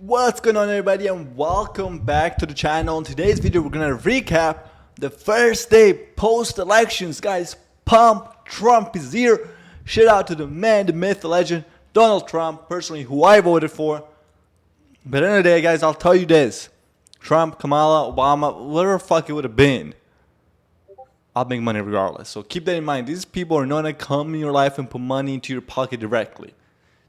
What's going on, everybody, and welcome back to the channel. In today's video, we're gonna recap the first day post-elections. Guys, Trump is here. Shout out to the man, the myth, the legend, Donald Trump, personally, who I voted for. But at the end of the day, guys, I'll tell you this. Trump, Kamala, Obama, whatever the fuck it would have been, I'll make money regardless. So keep that in mind. These people are not gonna come in your life and put money into your pocket directly.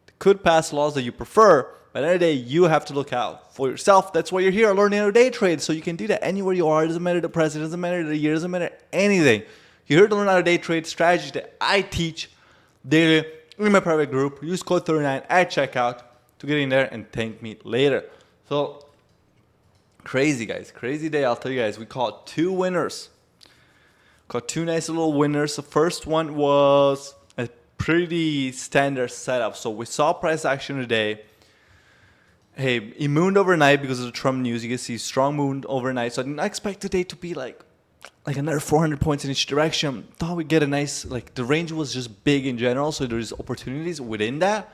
They could pass laws that you prefer, but at the end of the day, you have to look out for yourself. That's why you're here learning how to day trade. So you can do that anywhere you are. It doesn't matter the president, doesn't matter the year, doesn't matter anything. You're here to learn how to day trade strategies that I teach daily in my private group. Use code 39 at checkout to get in there and thank me later. So crazy, guys. Crazy day. I'll tell you guys. We caught two winners. Got two nice little winners. The first one was a pretty standard setup. So we saw price action today. Hey, it mooned overnight because of the Trump news. You can see strong moon overnight. So I didn't expect today to be like another 400 points in each direction. Thought we'd get a nice, the range was just big in general. So there's opportunities within that.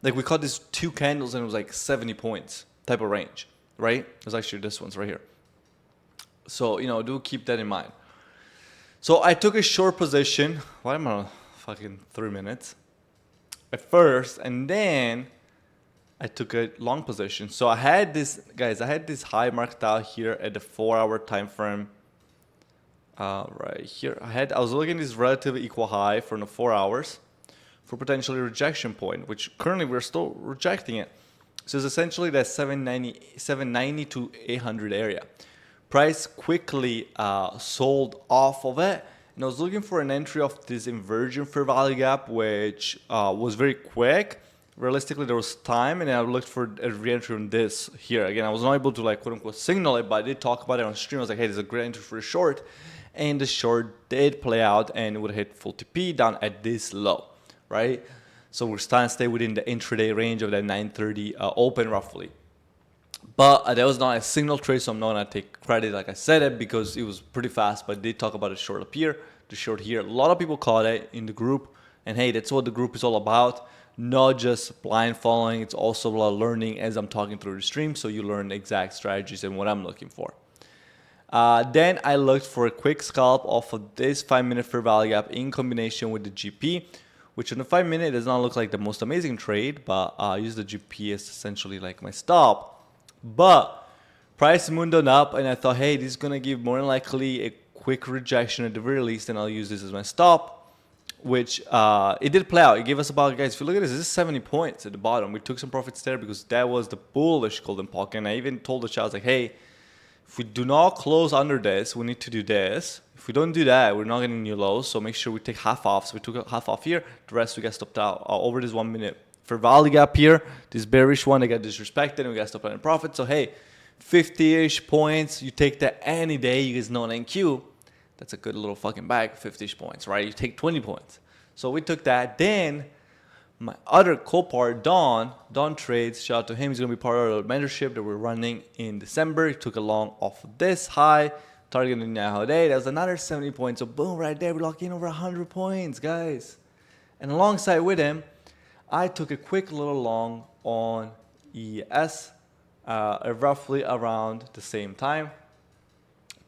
Like we caught these two candles and it was like 70 points type of range, right? There's actually this one's right here. So, do keep that in mind. So I took a short position. Why am I on fucking 3 minutes? At first, and then I took a long position. So I had this, guys, high marked out here at the 4-hour time frame. Right here. I was looking at this relatively equal high for the 4 hours for potentially rejection point, which currently we're still rejecting it. So it's essentially that 790 to 800 area. Price quickly sold off of it, and I was looking for an entry of this inversion fair value gap, which was very quick. Realistically, there was time, and I looked for a re-entry on this here. Again, I was not able to quote unquote signal it, but I did talk about it on stream. I was like, hey, there's a great entry for a short, and the short did play out, and it would hit full TP down at this low, right? So we're starting to stay within the intraday range of that 930 open roughly. But that was not a signal trade, so I'm not going to take credit like I said it because it was pretty fast. But I did talk about a short up here, the short here. A lot of people caught it in the group. And hey, that's what the group is all about. Not just blind following. It's also a lot of learning as I'm talking through the stream. So you learn exact strategies and what I'm looking for. Then I looked for a quick scalp off of this 5-minute fair value gap in combination with the GP. Which in the 5-minute does not look like the most amazing trade. But I use the GP as essentially like my stop. But price mooned on up, and I thought, hey, this is going to give more than likely a quick rejection at the very least, and I'll use this as my stop, which it did play out. It gave us about, guys, if you look at this is 70 points at the bottom. We took some profits there because that was the bullish golden pocket, and I even told the chat, I was like, hey, if we do not close under this, we need to do this. If we don't do that, we're not getting new lows, so make sure we take half off. So we took half off here. The rest we got stopped out over this 1 minute. For value gap here, this bearish one, I got disrespected and we got stopped out in profit. So hey, 50-ish points, you take that any day. You guys know an NQ, that's a good little fucking bag, 50-ish points, right? You take 20 points. So we took that. Then my other co-part, Don Trades, shout out to him. He's gonna be part of the mentorship that we're running in December. He took a long off of this high, targeting now day. That was another 70 points. So boom, right there, we lock in over 100 points, guys. And alongside with him, I took a quick little long on ES roughly around the same time.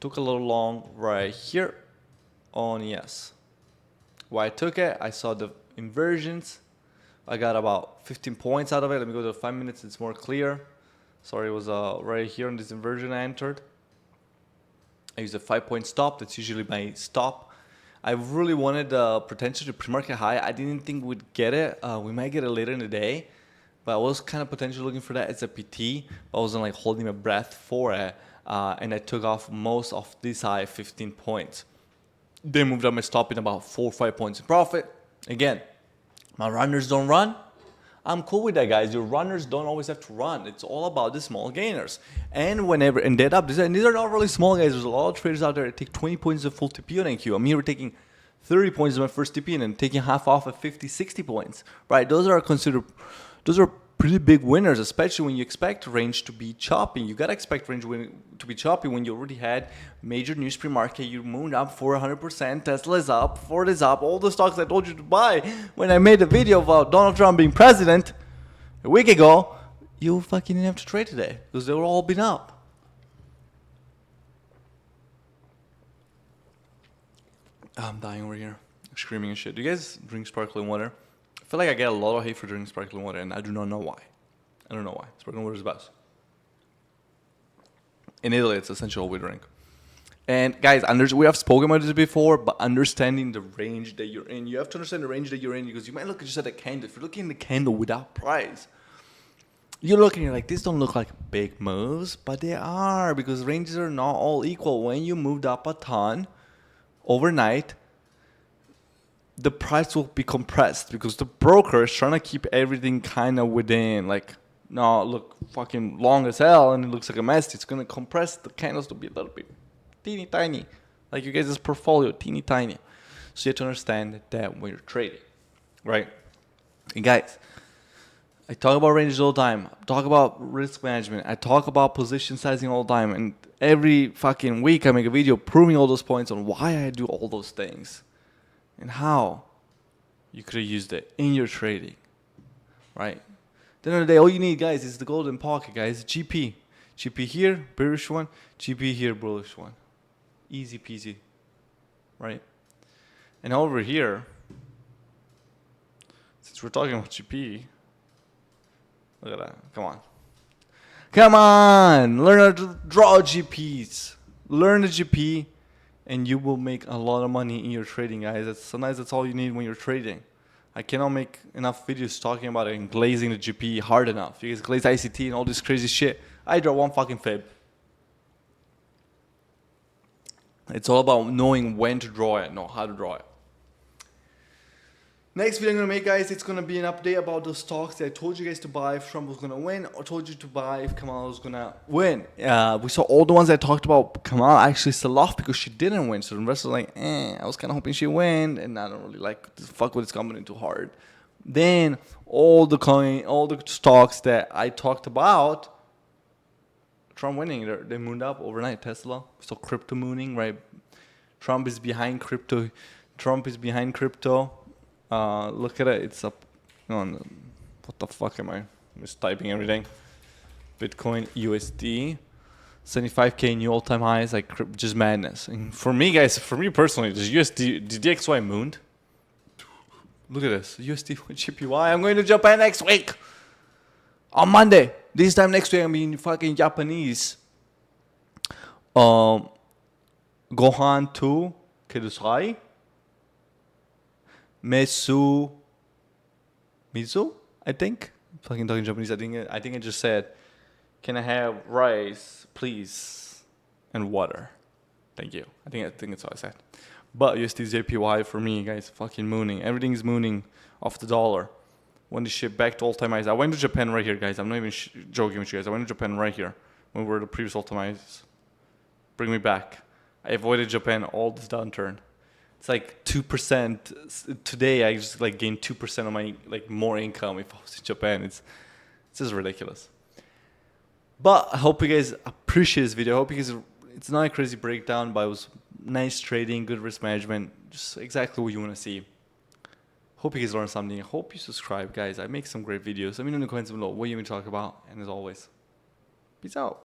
Took a little long right here on ES. Why I took it, I saw the inversions. I got about 15 points out of it. Let me go to the 5 minutes, it's more clear. Sorry, it was right here on this inversion I entered. I used a 5-point stop, that's usually my stop. I really wanted the potential to pre-market high. I didn't think we'd get it. We might get it later in the day. But I was kind of potentially looking for that as a PT. But I wasn't holding my breath for it. And I took off most of this high, 15 points. Then moved up my stop in about 4 or 5 points in profit. Again, my runners don't run. I'm cool with that, guys. Your runners don't always have to run. It's all about the small gainers. And whenever, and these are not really small guys. There's a lot of traders out there that take 20 points of full TP on NQ. I'm here taking 30 points of my first TP and then taking half off at 50, 60 points. Right? Those are pretty big winners, especially when you expect range to be choppy. You gotta expect range to be choppy when you already had major news pre-market. You mooned up for 100%. Tesla's up, Ford is up. All the stocks I told you to buy when I made a video about Donald Trump being president a week ago, you fucking didn't have to trade today because they were all been up. I'm dying over here, screaming and shit. Do you guys drink sparkling water? I feel like I get a lot of hate for drinking sparkling water, and I do not know why. I don't know why. Sparkling water is the best. In Italy, it's essential we drink. And guys, we have spoken about this before, but understanding the range that you're in, you have to understand the range that you're in because you might look just at a candle. If you're looking at the candle without price, you're looking, you're like, these don't look like big moves, but they are because ranges are not all equal. When you moved up a ton overnight, the price will be compressed because the broker is trying to keep everything kind of within, like, no, look fucking long as hell and it looks like a mess. It's going to compress the candles to be a little bit teeny tiny, like you guys' portfolio, teeny tiny. So you have to understand that when you're trading, right? And guys, I talk about ranges all the time. I talk about risk management. I talk about position sizing all the time. And every fucking week I make a video proving all those points on why I do all those things and how you could have used it in your trading, right? At the end of the day, all you need, guys, is the golden pocket, guys. GP. GP here, bearish one. GP here, bullish one. Easy peasy, right? And over here, since we're talking about GP, look at that. Come on. Come on. Learn how to draw GPs. Learn the GP, and you will make a lot of money in your trading, guys. Sometimes that's all you need when you're trading. I cannot make enough videos talking about it and glazing the GP hard enough. You guys glaze ICT and all this crazy shit. I draw one fucking fib. It's all about knowing when to draw it, not how to draw it. Next video I'm going to make, guys, it's going to be an update about the stocks that I told you guys to buy if Trump was going to win, or told you to buy if Kamala was going to win. We saw all the ones I talked about. Kamala actually sell off because she didn't win. So the investors were like, I was kind of hoping she win, and I don't really like to fuck with this company too hard. Then all the stocks that I talked about, Trump winning, they mooned up overnight. Tesla, so crypto mooning, right? Trump is behind crypto. Look at it. It's up. What the fuck am I? I'm just typing everything. Bitcoin USD, 75K new all-time highs. Like just madness. And for me, guys, for me personally, does USD, the DXY mooned? Look at this. USD with JPY. I'm going to Japan next week. On Monday. This time next week, I'm in fucking Japanese. Gohan to Kudasai. Mizu, I think. I'm fucking talking Japanese. I think I just said, can I have rice, please, and water? Thank you. I think that's what I said. But USD JPY for me, guys, fucking mooning. Everything is mooning off the dollar. When the shit back to all-time highs. I went to Japan right here, guys. I'm not even joking with you guys. I went to Japan right here when we were at the previous all-time highs. Bring me back. I avoided Japan all this downturn. It's like 2%. Today, I just like gained 2% of my like more income if I was in Japan. It's just ridiculous. But I hope you guys appreciate this video. I hope you guys. It's not a crazy breakdown, but it was nice trading, good risk management, just exactly what you want to see. Hope you guys learned something. I hope you subscribe, guys. I make some great videos. Let me know in the comments below what you want me to talk about. And as always, peace out.